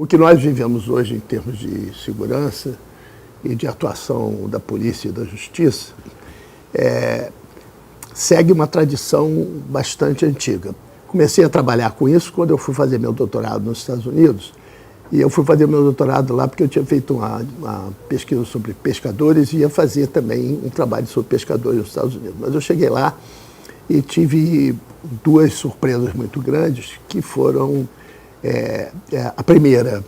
O que nós vivemos hoje em termos de segurança e de atuação da polícia e da justiça segue uma tradição bastante antiga. Comecei a trabalhar com isso quando eu fui fazer meu doutorado nos Estados Unidos. E eu fui fazer meu doutorado lá porque eu tinha feito uma pesquisa sobre pescadores e ia fazer também um trabalho sobre pescadores nos Estados Unidos. Mas eu cheguei lá e tive duas surpresas muito grandes, que foram a primeira,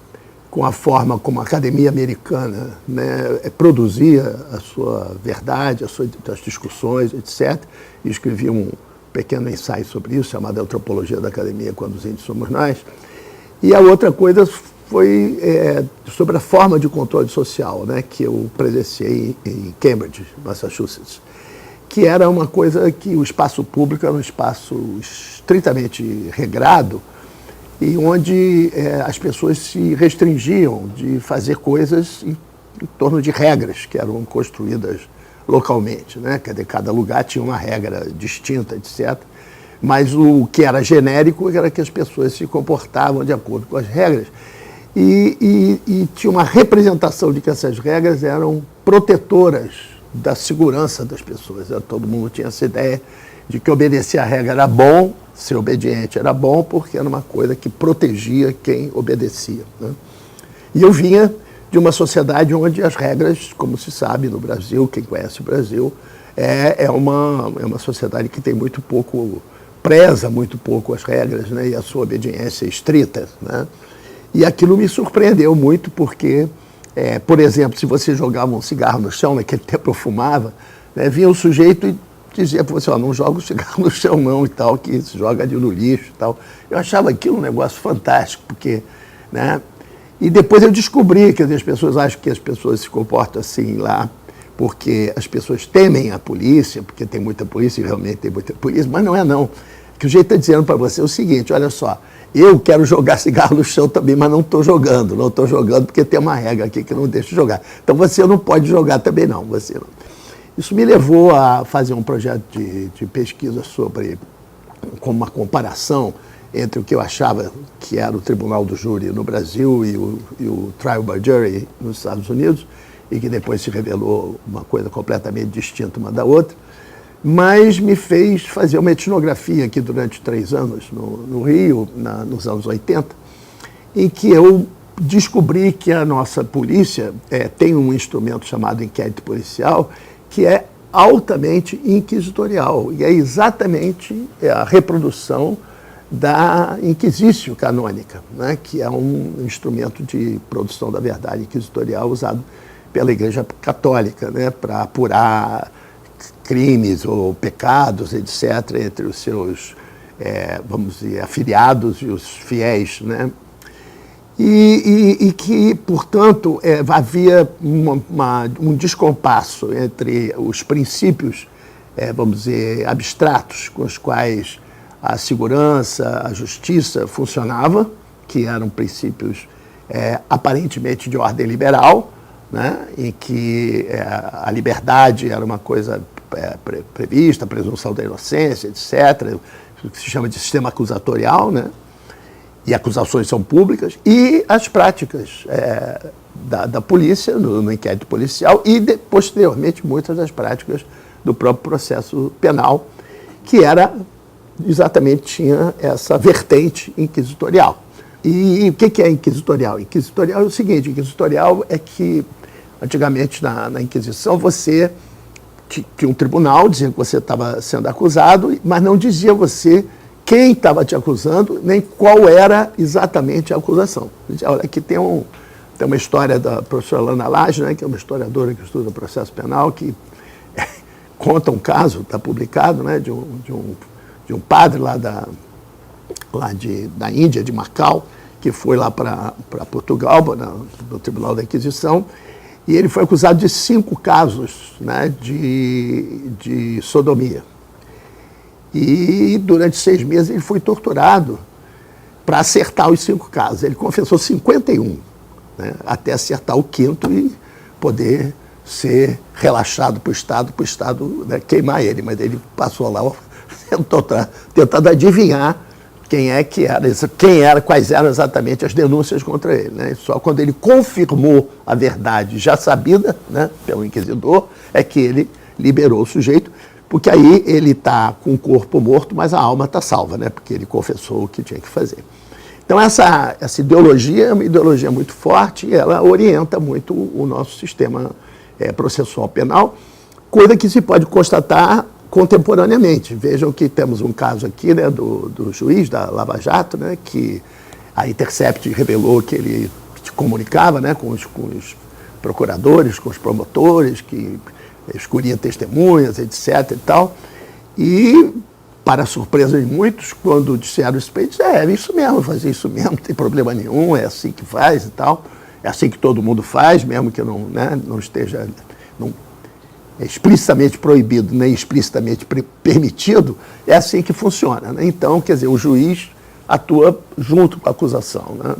com a forma como a academia americana, né, produzia a sua verdade, as discussões, etc. E escrevi um pequeno ensaio sobre isso, chamado Antropologia da Academia, Quando os Índios Somos Nós. E a outra coisa foi sobre a forma de controle social, né, que eu presenciei em Cambridge, Massachusetts, que era uma coisa que o espaço público era um espaço estritamente regrado e onde as pessoas se restringiam de fazer coisas em torno de regras que eram construídas localmente, né? Quer dizer, cada lugar tinha uma regra distinta, etc. Mas o que era genérico era que as pessoas se comportavam de acordo com as regras e tinha uma representação de que essas regras eram protetoras da segurança das pessoas. Todo mundo tinha essa ideia de que obedecer a regra era bom, ser obediente era bom, porque era uma coisa que protegia quem obedecia, né? E eu vinha de uma sociedade onde as regras, como se sabe no Brasil, quem conhece o Brasil, é uma sociedade que tem muito pouco, preza muito pouco as regras, né, e a sua obediência estrita, né? E aquilo me surpreendeu muito porque, por exemplo, se você jogava um cigarro no chão, naquele tempo eu fumava, né, vinha um sujeito e dizia para você, não joga o cigarro no chão não e tal, que se joga ali no lixo e tal. Eu achava aquilo um negócio fantástico, porque, né? E depois eu descobri que as pessoas acham que as pessoas se comportam assim lá porque as pessoas temem a polícia, porque tem muita polícia e realmente tem muita polícia, mas não é não. Que o jeito está dizendo para você é o seguinte, olha só, eu quero jogar cigarro no chão também, mas não estou jogando porque tem uma regra aqui que não deixa jogar. Então você não pode jogar também não, você não. Isso me levou a fazer um projeto de pesquisa sobre, como uma comparação entre o que eu achava que era o Tribunal do Júri no Brasil e o Trial by Jury nos Estados Unidos, e que depois se revelou uma coisa completamente distinta uma da outra, mas me fez fazer uma etnografia aqui durante 3 anos no Rio, nos anos 80, em que eu descobri que a nossa polícia tem um instrumento chamado inquérito policial, que é altamente inquisitorial, e é exatamente a reprodução da Inquisitio canônica, né, que é um instrumento de produção da verdade inquisitorial usado pela Igreja Católica, né, para apurar crimes ou pecados, etc., entre os seus, vamos dizer, afiliados e os fiéis, né? E que, portanto, havia um descompasso entre os princípios, vamos dizer, abstratos com os quais a segurança, a justiça funcionava, que eram princípios aparentemente de ordem liberal, né, em que a liberdade era uma coisa prevista, a presunção da inocência, etc., o que se chama de sistema acusatorial, né, e acusações são públicas, e as práticas da polícia, no inquérito policial, e posteriormente muitas das práticas do próprio processo penal, que exatamente tinha essa vertente inquisitorial. E o que é inquisitorial? Inquisitorial é o seguinte, inquisitorial é que antigamente na Inquisição você tinha um tribunal, dizia que você estava sendo acusado, mas não dizia você quem estava te acusando, nem qual era exatamente a acusação. Olha, aqui tem uma história da professora Lana Lage, né, que é uma historiadora que estuda o processo penal, que conta um caso, está publicado, né, de um padre lá da Índia, de Macau, que foi lá para Portugal, no Tribunal da Inquisição, e ele foi acusado de 5 casos, né, de sodomia. E durante 6 meses ele foi torturado para acertar os 5 casos. Ele confessou 51, né, até acertar o 5º e poder ser relaxado para o Estado, né, queimar ele. Mas ele passou lá tentando adivinhar quais eram exatamente as denúncias contra ele, né? Só quando ele confirmou a verdade já sabida, né, pelo inquisidor, é que ele liberou o sujeito, porque aí ele está com o corpo morto, mas a alma está salva, né, porque ele confessou o que tinha que fazer. Então essa ideologia é uma ideologia muito forte e ela orienta muito o nosso sistema processual penal, coisa que se pode constatar contemporaneamente. Vejam que temos um caso aqui, né, do juiz da Lava Jato, né, que a Intercept revelou que ele se comunicava, né, com os procuradores, com os promotores, que escolhia testemunhas, etc. e tal. E, para a surpresa de muitos, quando disseram isso para eles, é isso mesmo, fazer isso mesmo, não tem problema nenhum, é assim que faz e tal. É assim que todo mundo faz, mesmo que não, né, não esteja... Não, é explicitamente proibido, nem explicitamente permitido, é assim que funciona, né? Então, quer dizer, o juiz atua junto com a acusação, né?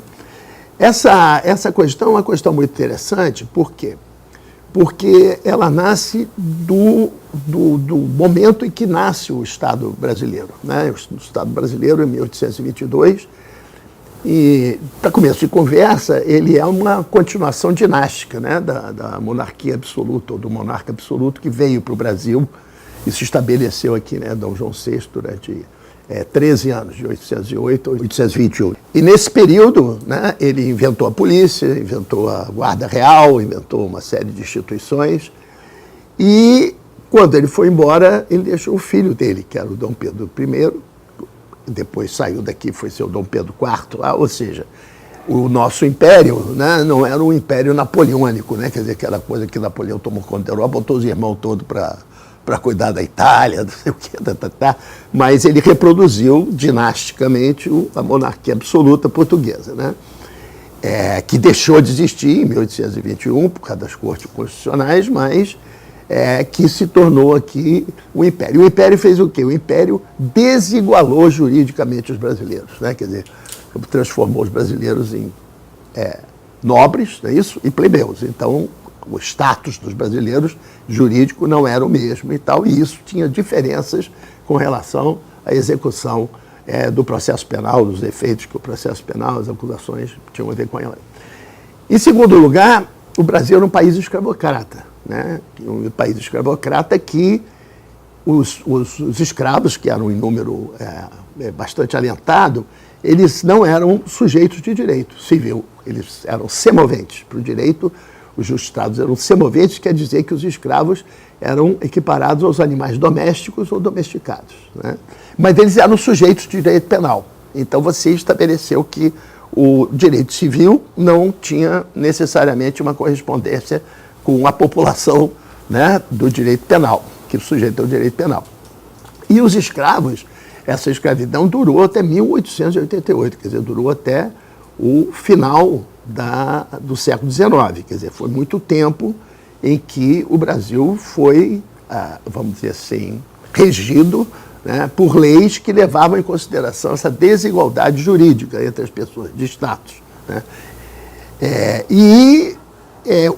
Essa questão é uma questão muito interessante, por quê? Porque ela nasce do momento em que nasce o Estado brasileiro, né? O Estado brasileiro, em 1822, e, para começo de conversa, ele é uma continuação dinástica, né, da monarquia absoluta, ou do monarca absoluto, que veio para o Brasil e se estabeleceu aqui, né, Dom João VI, durante 13 anos, de 808 a 821. E nesse período, né, ele inventou a polícia, inventou a Guarda Real, inventou uma série de instituições, e quando ele foi embora, ele deixou o filho dele, que era o Dom Pedro I, depois saiu daqui, foi ser o Dom Pedro IV, ou seja, o nosso império, né, não era um império napoleônico, né, quer dizer, aquela coisa que Napoleão tomou conta da Europa, botou os irmãos todos para cuidar da Itália, não sei o quê, mas ele reproduziu dinasticamente a monarquia absoluta portuguesa, né, que deixou de existir em 1821 por causa das cortes constitucionais, mas que se tornou aqui o Império. O Império fez o quê? O Império desigualou juridicamente os brasileiros, né? Quer dizer, transformou os brasileiros em nobres, não é isso? E plebeus. Então, o status dos brasileiros jurídico não era o mesmo e tal, e isso tinha diferenças com relação à execução do processo penal, dos efeitos que o processo penal, as acusações tinham a ver com ela. Em segundo lugar, o Brasil era um país escravocrata, né? Um país escravocrata que os escravos, que eram em número bastante alentado, eles não eram sujeitos de direito civil, eles eram semoventes. Para o direito, os justiçados eram semoventes, quer dizer que os escravos eram equiparados aos animais domésticos ou domesticados, né? Mas eles eram sujeitos de direito penal. Então você estabeleceu que o direito civil não tinha necessariamente uma correspondência com a população, né, do direito penal, que sujeita ao direito penal. E os escravos, essa escravidão durou até 1888, quer dizer, durou até o final do século XIX, quer dizer, foi muito tempo em que o Brasil foi, vamos dizer assim, regido, né, por leis que levavam em consideração essa desigualdade jurídica entre as pessoas de status, né?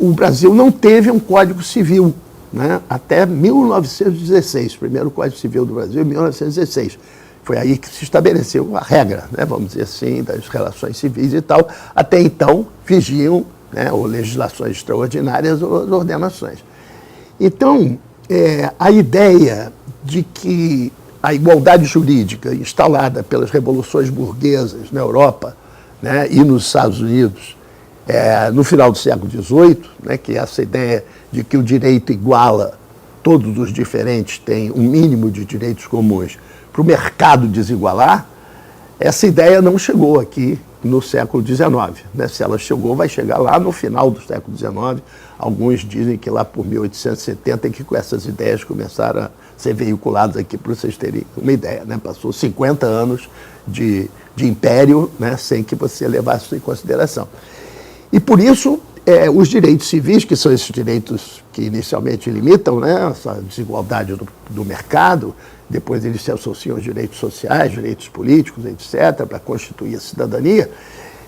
O Brasil não teve um Código Civil, né, até 1916, o primeiro Código Civil do Brasil, em 1916. Foi aí que se estabeleceu a regra, né, vamos dizer assim, das relações civis e tal. Até então, vigiam, né, ou legislações extraordinárias ou as ordenações. Então, a ideia de que a igualdade jurídica instalada pelas revoluções burguesas na Europa, né, e nos Estados Unidos, no final do século XVIII, né, que é essa ideia de que o direito iguala todos os diferentes, têm um mínimo de direitos comuns, para o mercado desigualar, essa ideia não chegou aqui no século XIX, né? Se ela chegou, vai chegar lá no final do século XIX. Alguns dizem que lá por 1870 é que essas ideias começaram a ser veiculadas aqui, para vocês terem uma ideia, né? Passou 50 anos de império, né, sem que você levasse isso em consideração. E por isso, os direitos civis, que são esses direitos que inicialmente limitam, né, essa desigualdade do mercado, depois eles se associam aos direitos sociais, direitos políticos, etc., para constituir a cidadania,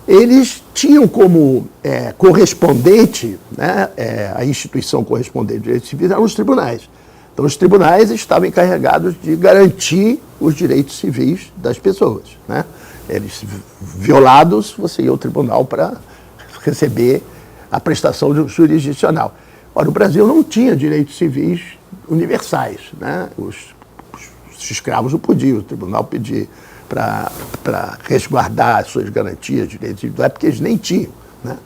eles tinham como correspondente, né, a instituição correspondente de direitos civis eram os tribunais. Então, os tribunais estavam encarregados de garantir os direitos civis das pessoas, né? Eles, violados, você ia ao tribunal para receber a prestação jurisdicional. Ora, o Brasil não tinha direitos civis universais, né? Os escravos não podiam, o tribunal pedir para resguardar as suas garantias, direitos individuais, porque eles nem tinham, né?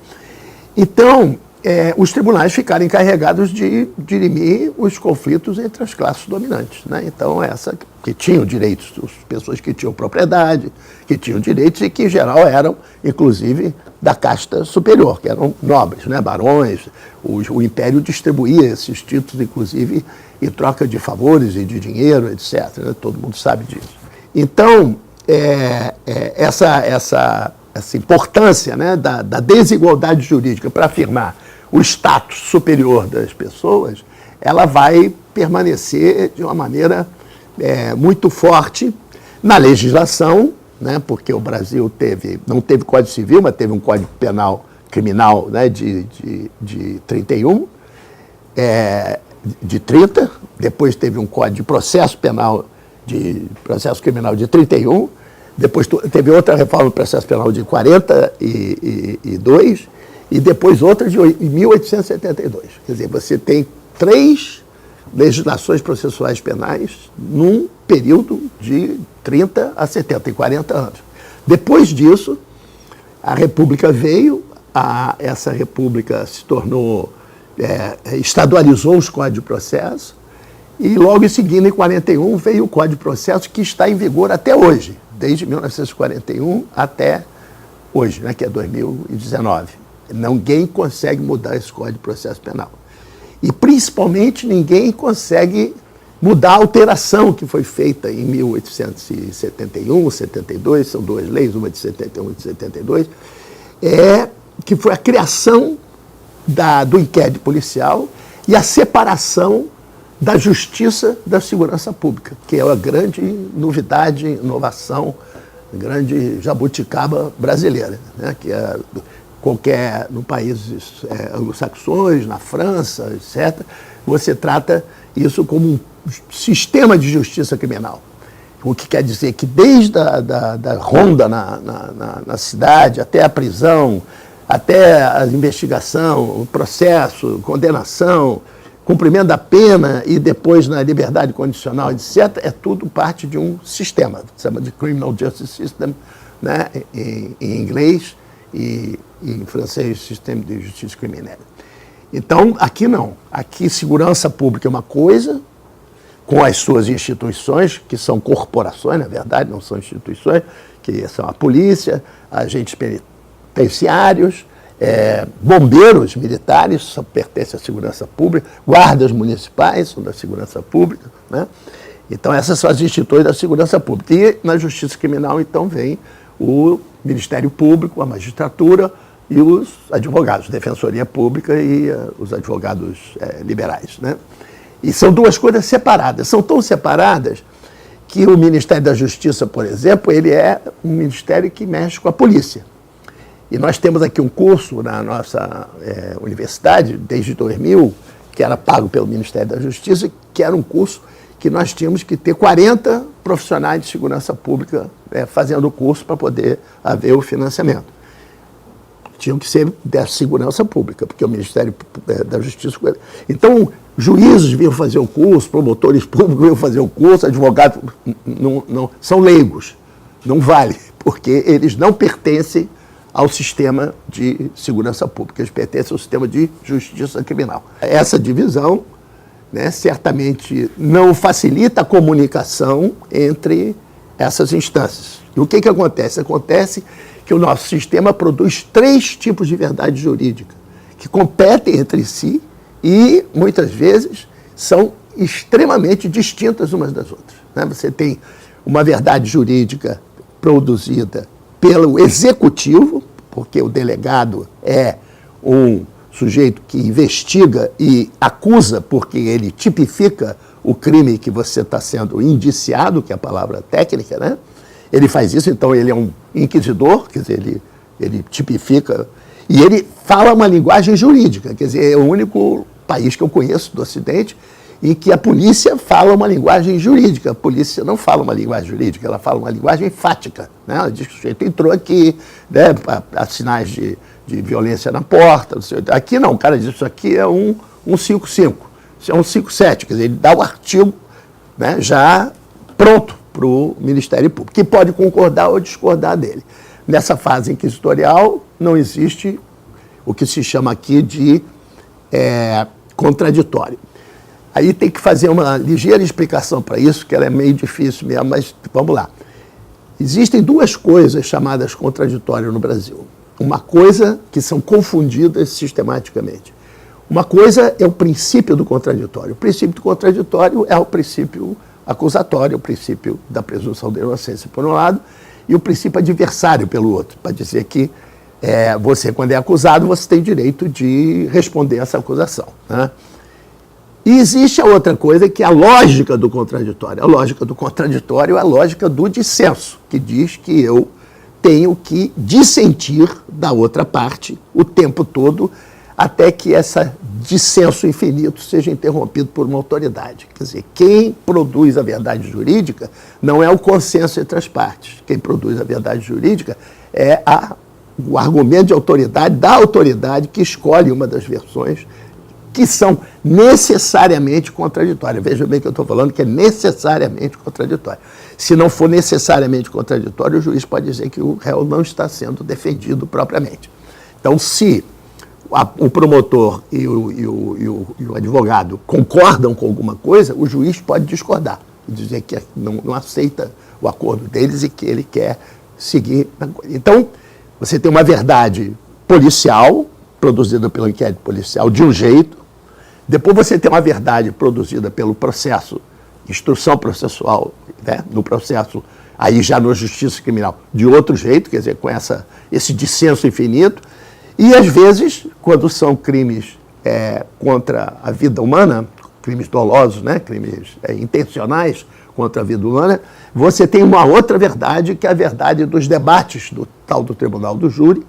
Então, os tribunais ficaram encarregados de dirimir os conflitos entre as classes dominantes, né? Então, essa que tinham direitos, as pessoas que tinham propriedade, que tinham direitos e que, em geral, eram, inclusive, da casta superior, que eram nobres, né? Barões. O Império distribuía esses títulos, inclusive, em troca de favores e de dinheiro, etc., né? Todo mundo sabe disso. Então, essa importância, né, da desigualdade jurídica para afirmar o status superior das pessoas, ela vai permanecer de uma maneira muito forte na legislação, né, porque o Brasil não teve Código Civil, mas teve um Código Penal Criminal, né, de 31, de 30, depois teve um Código de Processo Penal, de Processo Criminal de 31, depois teve outra reforma do processo penal de 42 e depois outra de 1872. Quer dizer, você tem 3 legislações processuais penais num período de 30 a 70, e 40 anos. Depois disso, a República veio, essa República se tornou, estadualizou os códigos de processo, e logo em seguida, em 41, veio o Código de Processo, que está em vigor até hoje, desde 1941 até hoje, né, que é 2019. Ninguém consegue mudar esse Código de Processo Penal. E, principalmente, ninguém consegue mudar a alteração que foi feita em 1871, 72, são 2 leis, uma de 71 e de 72, que foi a criação do inquérito policial e a separação da justiça da segurança pública, que é a grande novidade, inovação, grande jabuticaba brasileira, né? Que no países anglo-saxões, na França, etc., você trata isso como um sistema de justiça criminal. O que quer dizer que desde da ronda na cidade, até a prisão, até a investigação, o processo, condenação, cumprimento da pena e depois na liberdade condicional, etc., é tudo parte de um sistema, que se chama de Criminal Justice System, né, em inglês, e em francês, Sistema de Justiça Criminal. Então, aqui não. Aqui, segurança pública é uma coisa, com as suas instituições, que são corporações, na verdade, não são instituições, que são a polícia, agentes penitenciários, bombeiros militares, pertencem à segurança pública, guardas municipais são da segurança pública, né? Então, essas são as instituições da segurança pública. E na justiça criminal, então, vem o Ministério Público, a magistratura e os advogados, Defensoria Pública e os advogados liberais, né? E são 2 coisas separadas. São tão separadas que o Ministério da Justiça, por exemplo, ele é um ministério que mexe com a polícia. E nós temos aqui um curso na nossa universidade, desde 2000, que era pago pelo Ministério da Justiça, que era um curso que nós tínhamos que ter 40 profissionais de segurança pública fazendo o curso para poder haver o financiamento. Tinham que ser da segurança pública, porque o Ministério da Justiça... Então, juízes vinham fazer o curso, promotores públicos vinham fazer o curso, advogados não são leigos, não vale, porque eles não pertencem ao sistema de segurança pública, eles pertencem ao sistema de justiça criminal. Essa divisão, né, certamente não facilita a comunicação entre essas instâncias. E o que acontece? Acontece que o nosso sistema produz 3 tipos de verdade jurídica, que competem entre si e, muitas vezes, são extremamente distintas umas das outras, né? Você tem uma verdade jurídica produzida pelo executivo, porque o delegado é um sujeito que investiga e acusa porque ele tipifica o crime que você está sendo indiciado, que é a palavra técnica, né? Ele faz isso, então ele é um inquisidor, quer dizer, ele tipifica, e ele fala uma linguagem jurídica, quer dizer, é o único país que eu conheço do Ocidente em que a polícia fala uma linguagem jurídica. A polícia não fala uma linguagem jurídica, ela fala uma linguagem fática. Né? Ela diz que o sujeito entrou aqui, né, há sinais de violência na porta. Aqui não, o cara diz isso aqui é um 155, isso é um 57, quer dizer, ele dá o artigo, né, já pronto para o Ministério Público, que pode concordar ou discordar dele. Nessa fase inquisitorial não existe o que se chama aqui de contraditório. Aí tem que fazer uma ligeira explicação para isso, que ela é meio difícil mesmo, mas vamos lá. Existem duas coisas chamadas contraditório no Brasil. Uma coisa que são confundidas sistematicamente. Uma coisa é o princípio do contraditório. O princípio do contraditório é o princípio acusatório, o princípio da presunção da inocência, por um lado, e o princípio adversário, pelo outro, para dizer que você, quando é acusado, você tem direito de responder essa acusação. Né? E existe a outra coisa, que é a lógica do contraditório. A lógica do contraditório é a lógica do dissenso, que diz que eu tenho que dissentir da outra parte o tempo todo, até que esse dissenso infinito seja interrompido por uma autoridade. Quer dizer, quem produz a verdade jurídica não é o consenso entre as partes. Quem produz a verdade jurídica é o argumento de autoridade da autoridade que escolhe uma das versões que são necessariamente contraditórias. Veja bem que eu estou falando que é necessariamente contraditório. Se não for necessariamente contraditório, o juiz pode dizer que o réu não está sendo defendido propriamente. Então, se o promotor e o advogado concordam com alguma coisa, o juiz pode discordar e dizer que não aceita o acordo deles e que ele quer seguir na coisa. Então, você tem uma verdade policial, produzida pelo inquérito policial, de um jeito. Depois você tem uma verdade produzida pelo processo, instrução processual, né, no processo, aí já na justiça criminal, de outro jeito, quer dizer, com esse dissenso infinito. E, às vezes, quando são crimes contra a vida humana, crimes dolosos, né, crimes intencionais contra a vida humana, você tem uma outra verdade, que é a verdade dos debates do tal do Tribunal do Júri,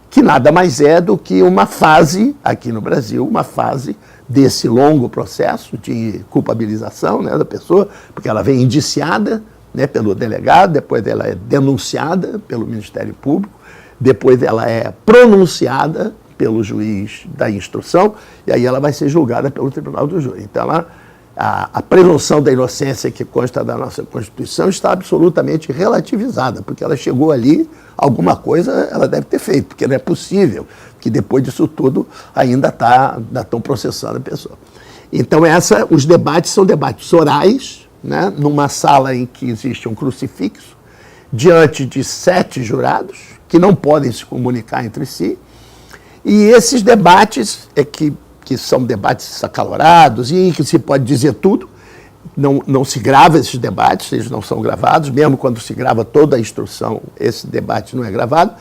que nada mais é do que uma fase, aqui no Brasil, uma fase desse longo processo de culpabilização, né, da pessoa, porque ela vem indiciada, né, pelo delegado, depois ela é denunciada pelo Ministério Público, depois ela é pronunciada pelo juiz da instrução, e aí ela vai ser julgada pelo Tribunal do Júri. Então, a presunção da inocência que consta da nossa Constituição está absolutamente relativizada, porque ela chegou ali, alguma coisa ela deve ter feito, porque não é possível que depois disso tudo ainda estão processando a pessoa. Então, os debates são debates orais, né, numa sala em que existe um crucifixo, diante de 7 jurados, que não podem se comunicar entre si, e esses debates que são debates acalorados e em que se pode dizer tudo, não se grava esses debates, eles não são gravados, mesmo quando se grava toda a instrução, esse debate não é gravado,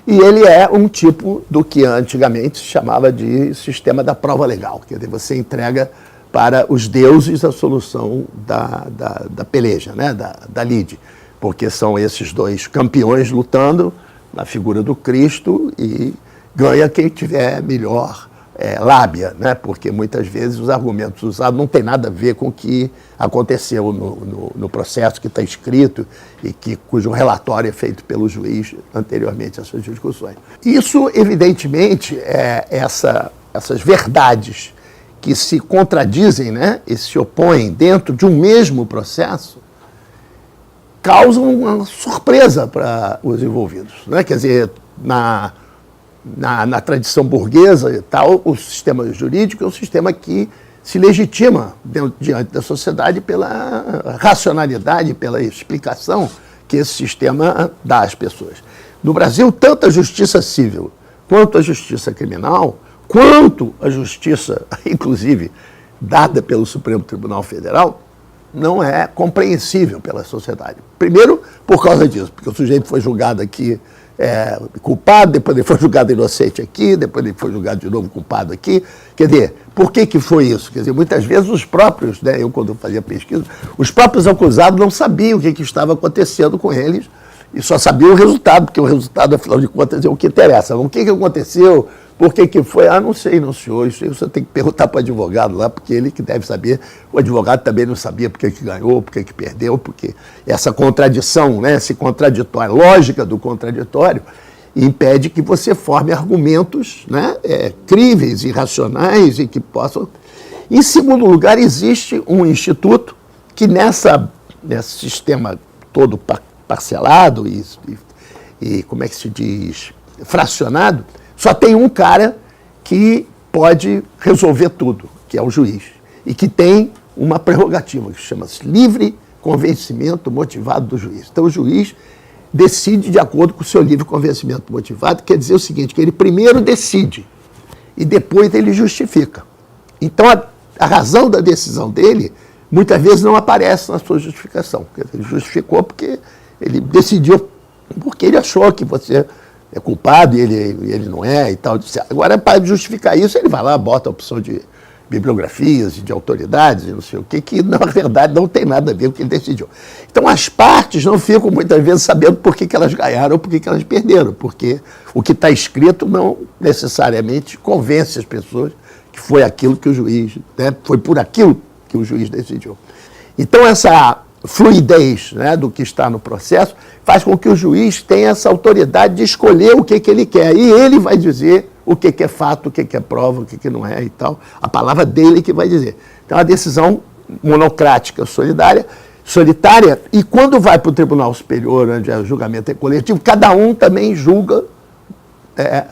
e ele é um tipo do que antigamente se chamava de sistema da prova legal, quer dizer, você entrega para os deuses a solução da peleja, né, da lide, porque são esses dois campeões lutando na figura do Cristo e ganha quem tiver melhor lábia, né? Porque muitas vezes os argumentos usados não tem nada a ver com o que aconteceu no processo que está escrito e cujo relatório é feito pelo juiz anteriormente às suas discussões. Isso, evidentemente, essas verdades que se contradizem, né, e se opõem dentro de um mesmo processo, causam uma surpresa para os envolvidos, né? Quer dizer, na tradição burguesa e tal, o sistema jurídico é um sistema que se legitima diante da sociedade pela racionalidade, pela explicação que esse sistema dá às pessoas. No Brasil, tanto a justiça civil quanto a justiça criminal, quanto a justiça, inclusive, dada pelo Supremo Tribunal Federal, não é compreensível pela sociedade. Primeiro, por causa disso, porque o sujeito foi julgado aqui culpado, depois ele foi julgado inocente aqui, depois ele foi julgado de novo culpado aqui. Quer dizer, por que foi isso? Quer dizer, muitas vezes os próprios, né, eu quando fazia pesquisa, os próprios acusados não sabiam o que estava acontecendo com eles e só sabia o resultado, porque o resultado, afinal de contas, é o que interessa. O que aconteceu, por que foi? Ah, não sei, não, senhor, isso aí você tem que perguntar para o advogado lá, porque ele que deve saber. O advogado também não sabia por que ganhou, por que perdeu, porque essa contradição, né, esse contraditório, lógica do contraditório, impede que você forme argumentos, né, críveis e racionais e que possam... Em segundo lugar, existe um instituto que nesse sistema todo parcelado e como é que se diz, fracionado, só tem um cara que pode resolver tudo, que é o juiz, e que tem uma prerrogativa que chama-se livre convencimento motivado do juiz. Então o juiz decide de acordo com o seu livre convencimento motivado, quer dizer o seguinte, que ele primeiro decide e depois ele justifica. Então a razão da decisão dele muitas vezes não aparece na sua justificação. Ele justificou porque ele decidiu, porque ele achou que você é culpado e ele não é e tal. Agora, para justificar isso, ele vai lá, bota a opção de bibliografias e de autoridades e não sei o que na verdade não tem nada a ver com o que ele decidiu. Então as partes não ficam muitas vezes sabendo por que elas ganharam ou por que elas perderam, porque o que está escrito não necessariamente convence as pessoas que foi aquilo que o juiz, né, foi por aquilo que o juiz decidiu. Então essa fluidez, né, do que está no processo faz com que o juiz tenha essa autoridade de escolher o que ele quer, e ele vai dizer o que é fato, o que é prova, o que não é e tal. A palavra dele que vai dizer. Então, a decisão monocrática, solitária, e quando vai para o Tribunal Superior, onde o julgamento é coletivo, cada um também julga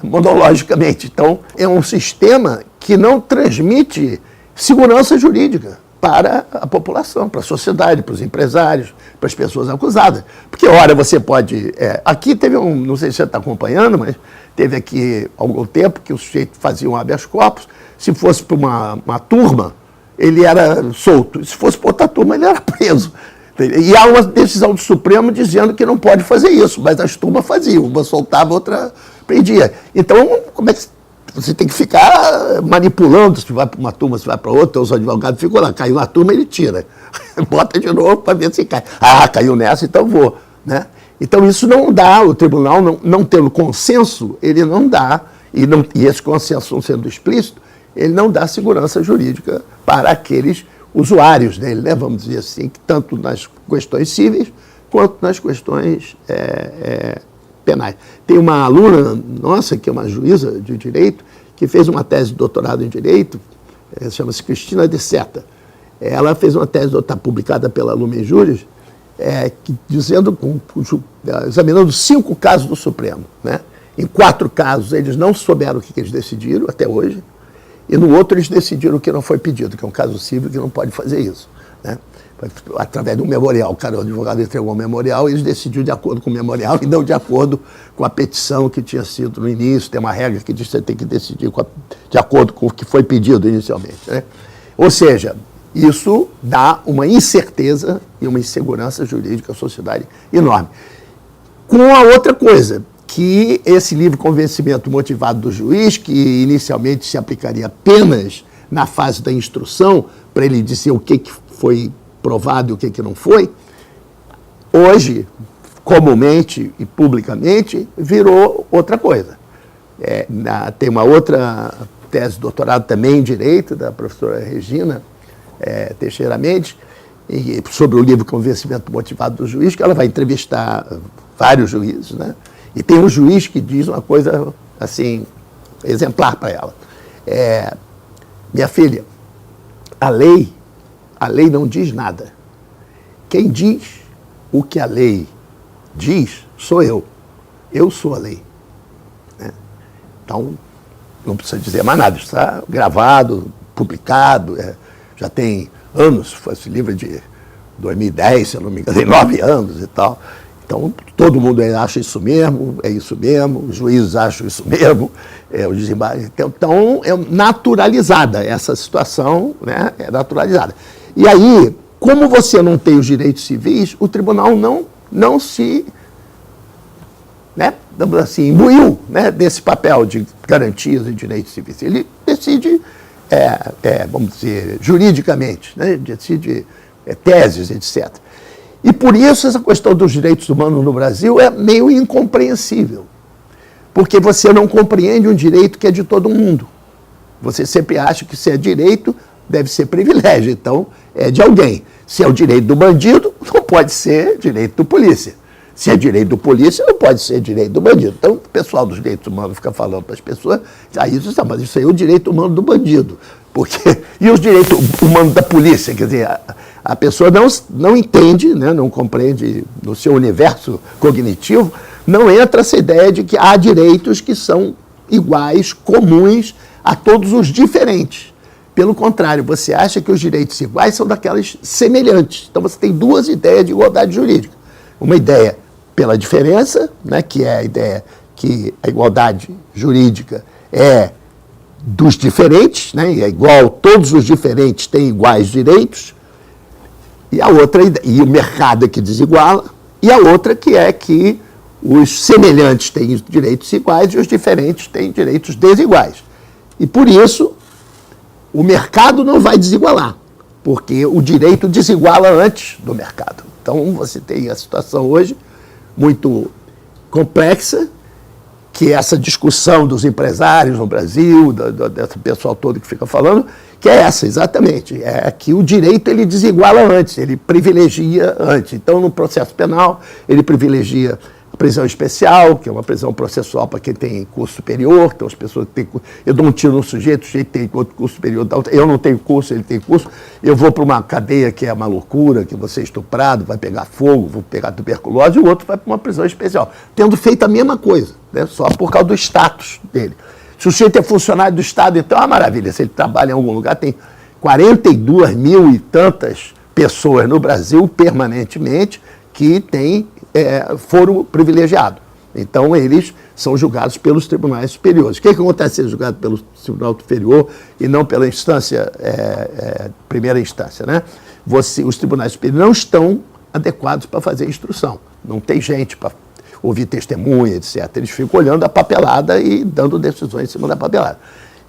monologicamente. Então, é um sistema que não transmite segurança jurídica para a população, para a sociedade, para os empresários, para as pessoas acusadas. Porque, ora, você pode... aqui teve não sei se você está acompanhando, mas teve aqui algum tempo que o sujeito fazia um habeas corpus, se fosse para uma turma, ele era solto, se fosse para outra turma, ele era preso. E há uma decisão do Supremo dizendo que não pode fazer isso, mas as turmas faziam, uma soltava, outra prendia. Então, como é que você tem que ficar manipulando, se vai para uma turma, se vai para outra, os advogados ficam lá, caiu na turma, ele tira. Bota de novo para ver se cai. Ah, caiu nessa, então vou. Né? Então isso não dá, o tribunal não tendo consenso, ele não dá, e esse consenso não sendo explícito, ele não dá segurança jurídica para aqueles usuários dele, né? Vamos dizer assim, tanto nas questões cíveis quanto nas questões penais. Tem uma aluna nossa, que é uma juíza de direito, que fez uma tese de doutorado em direito, chama-se Cristina de Seta. Ela fez uma tese, está publicada pela Lumen Juris, dizendo, examinando 5 casos do Supremo. Né? Em 4 casos, eles não souberam o que eles decidiram até hoje, e no outro eles decidiram o que não foi pedido, que é um caso civil que não pode fazer isso. Né? Através de um memorial. O advogado entregou um memorial e eles decidiram de acordo com o memorial e não de acordo com a petição que tinha sido no início. Tem uma regra que diz que você tem que decidir de acordo com o que foi pedido inicialmente. Né? Ou seja, isso dá uma incerteza e uma insegurança jurídica à sociedade enorme. Com a outra coisa, que esse livre convencimento motivado do juiz, que inicialmente se aplicaria apenas na fase da instrução, para ele dizer o que foi provado e o que não foi, hoje, comumente e publicamente, virou outra coisa. Tem uma outra tese de doutorado também em Direito, da professora Regina Teixeira Mendes, sobre o livre convencimento motivado do juiz, que ela vai entrevistar vários juízes, né? E tem um juiz que diz uma coisa, assim, exemplar para ela. Minha filha, a lei não diz nada. Quem diz o que a lei diz sou eu. Eu sou a lei. Né? Então, não precisa dizer mais nada. Isso está gravado, publicado, já tem anos. Esse livro é de 2010, se eu não me engano, tem 9 anos e tal. Então, todo mundo acha isso mesmo, é isso mesmo, os juízes acham isso mesmo, os desembargadores. Então, é naturalizada essa situação, né? É naturalizada. E aí, como você não tem os direitos civis, o tribunal não se, né, assim, imbuiu, né, desse papel de garantias e direitos civis. Ele decide, vamos dizer, juridicamente, né, decide teses, etc. E por isso essa questão dos direitos humanos no Brasil é meio incompreensível. Porque você não compreende um direito que é de todo mundo. Você sempre acha que se é direito, deve ser privilégio. Então, é de alguém. Se é o direito do bandido, não pode ser direito do polícia. Se é direito do polícia, não pode ser direito do bandido. Então, o pessoal dos direitos humanos fica falando para as pessoas, mas isso aí é o direito humano do bandido. E os direitos humanos da polícia? Quer dizer, a pessoa não entende, né, não compreende no seu universo cognitivo, não entra essa ideia de que há direitos que são iguais, comuns a todos os diferentes. Pelo contrário, você acha que os direitos iguais são daquelas semelhantes. Então você tem duas ideias de igualdade jurídica. Uma ideia pela diferença, né, que é a ideia que a igualdade jurídica é dos diferentes, né, é igual, todos os diferentes têm iguais direitos, e a outra, e o mercado é que desiguala, e a outra que é que os semelhantes têm direitos iguais e os diferentes têm direitos desiguais. E por isso, o mercado não vai desigualar, porque o direito desiguala antes do mercado. Então, você tem a situação hoje muito complexa, que é essa discussão dos empresários no Brasil, desse pessoal todo que fica falando, que é essa, exatamente. É que o direito ele desiguala antes, ele privilegia antes. Então, no processo penal, ele privilegia a prisão especial, que é uma prisão processual para quem tem curso superior, então as pessoas que têm curso. Eu dou um tiro no sujeito, o sujeito tem outro curso superior, eu não tenho curso, ele tem curso, eu vou para uma cadeia que é uma loucura, que você é estuprado, vai pegar fogo, vou pegar tuberculose, e o outro vai para uma prisão especial, tendo feito a mesma coisa, né, só por causa do status dele. Se o sujeito é funcionário do Estado, então é uma maravilha, se ele trabalha em algum lugar, tem 42 mil e tantas pessoas no Brasil, permanentemente, que têm foro privilegiado. Então, eles são julgados pelos tribunais superiores. O que acontece ser julgado pelo Tribunal Superior e não pela instância, primeira instância, né? Os tribunais superiores não estão adequados para fazer instrução. Não tem gente para ouvir testemunha, etc. Eles ficam olhando a papelada e dando decisões em cima da papelada.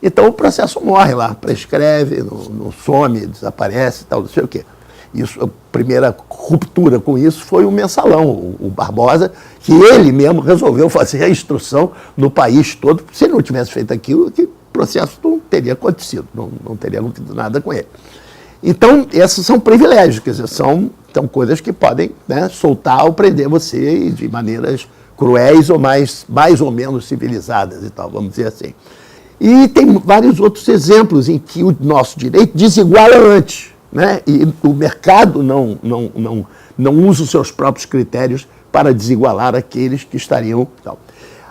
Então, o processo morre lá, prescreve, não some, desaparece, tal, não sei o quê. Isso, a primeira ruptura com isso foi o mensalão, o Barbosa, que ele mesmo resolveu fazer a instrução no país todo. Se ele não tivesse feito aquilo, o processo não teria acontecido, não teria acontecido nada com ele. Então, esses são privilégios, quer dizer, são coisas que podem, né, soltar ou prender você de maneiras cruéis ou mais ou menos civilizadas e tal, vamos dizer assim. E tem vários outros exemplos em que o nosso direito desiguala antes, né? E o mercado não usa os seus próprios critérios para desigualar aqueles que estariam... Tal.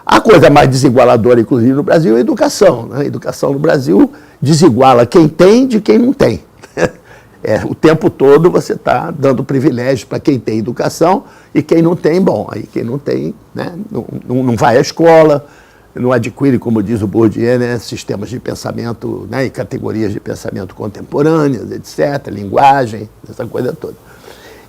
A coisa mais desigualadora, inclusive, no Brasil é a educação. Né? A educação no Brasil desiguala quem tem de quem não tem. O tempo todo você está dando privilégio para quem tem educação e quem não tem, bom, aí quem não tem, né, não vai à escola, não adquire, como diz o Bourdieu, né, sistemas de pensamento, né, e categorias de pensamento contemporâneas, etc., linguagem, essa coisa toda.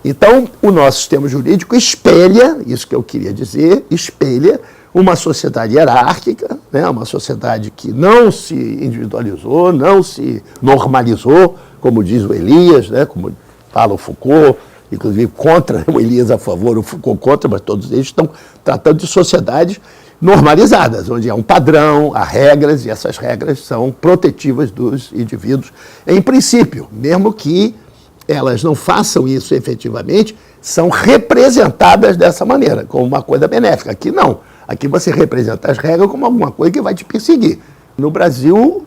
Então, o nosso sistema jurídico espelha, isso que eu queria dizer, espelha uma sociedade hierárquica, né, uma sociedade que não se individualizou, não se normalizou, como diz o Elias, né, como fala o Foucault, inclusive contra, o Elias a favor, o Foucault contra, mas todos eles estão tratando de sociedades normalizadas, onde há um padrão, há regras, e essas regras são protetivas dos indivíduos, em princípio, mesmo que elas não façam isso efetivamente, são representadas dessa maneira, como uma coisa benéfica. Aqui não. Aqui você representa as regras como alguma coisa que vai te perseguir. No Brasil,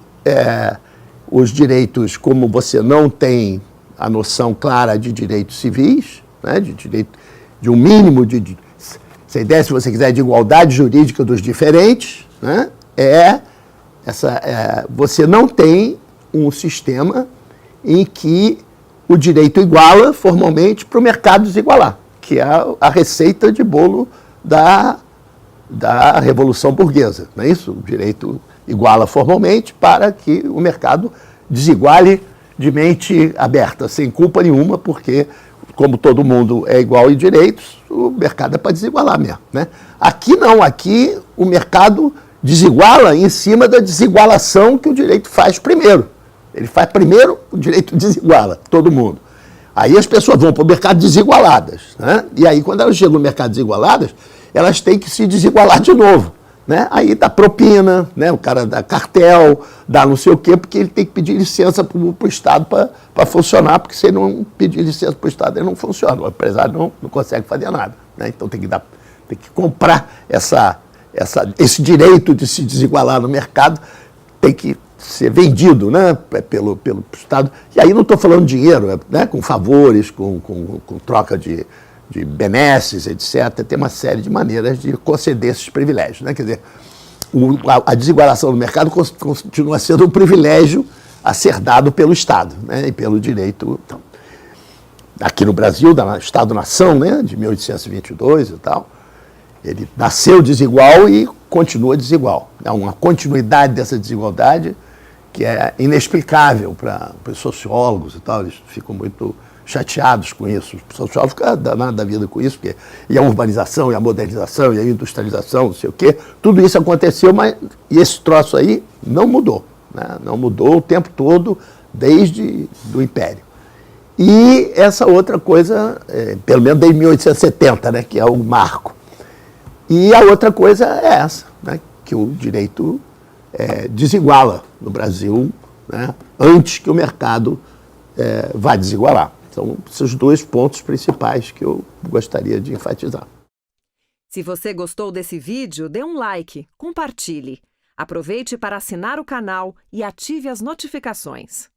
os direitos, como você não tem a noção clara de direitos civis, né, de um mínimo de essa ideia, se você quiser, de igualdade jurídica dos diferentes, né, você não tem um sistema em que o direito iguala formalmente para o mercado desigualar, que é a receita de bolo da Revolução Burguesa, não é isso? O direito iguala formalmente para que o mercado desiguale de mente aberta, sem culpa nenhuma, porque, como todo mundo é igual em direitos, o mercado é para desigualar mesmo, né? Aqui não, aqui o mercado desiguala em cima da desigualação que o direito faz primeiro. Ele faz primeiro, o direito desiguala todo mundo. Aí as pessoas vão para o mercado desigualadas, né? E aí, quando elas chegam no mercado desigualadas, elas têm que se desigualar de novo, né? Aí dá propina, né? O cara dá cartel, dá não sei o quê, porque ele tem que pedir licença para o Estado para funcionar, porque se ele não pedir licença para o Estado, ele não funciona. O empresário não consegue fazer nada, né? Então tem que comprar esse direito de se desigualar no mercado, tem que ser vendido, né, pelo Estado. E aí não estou falando de dinheiro, né, com favores, com troca de benesses, etc. Tem uma série de maneiras de conceder esses privilégios, né? Quer dizer, a desigualação no mercado continua sendo um privilégio a ser dado pelo Estado, né, e pelo direito. Então, aqui no Brasil, da Estado-nação, né, de 1822 e tal, ele nasceu desigual e continua desigual. É uma continuidade dessa desigualdade que é inexplicável para os sociólogos e tal, eles ficam muito chateados com isso. Os sociólogos ficam danados da vida com isso, porque e a urbanização, e a modernização, e a industrialização, não sei o quê, tudo isso aconteceu, mas esse troço aí não mudou, né? Não mudou o tempo todo, desde o Império. E essa outra coisa, pelo menos desde 1870, né, que é o marco. E a outra coisa é essa, né, que o direito desiguala no Brasil, né, antes que o mercado vá desigualar. São esses dois pontos principais que eu gostaria de enfatizar. Se você gostou desse vídeo, dê um like, compartilhe. Aproveite para assinar o canal e ative as notificações.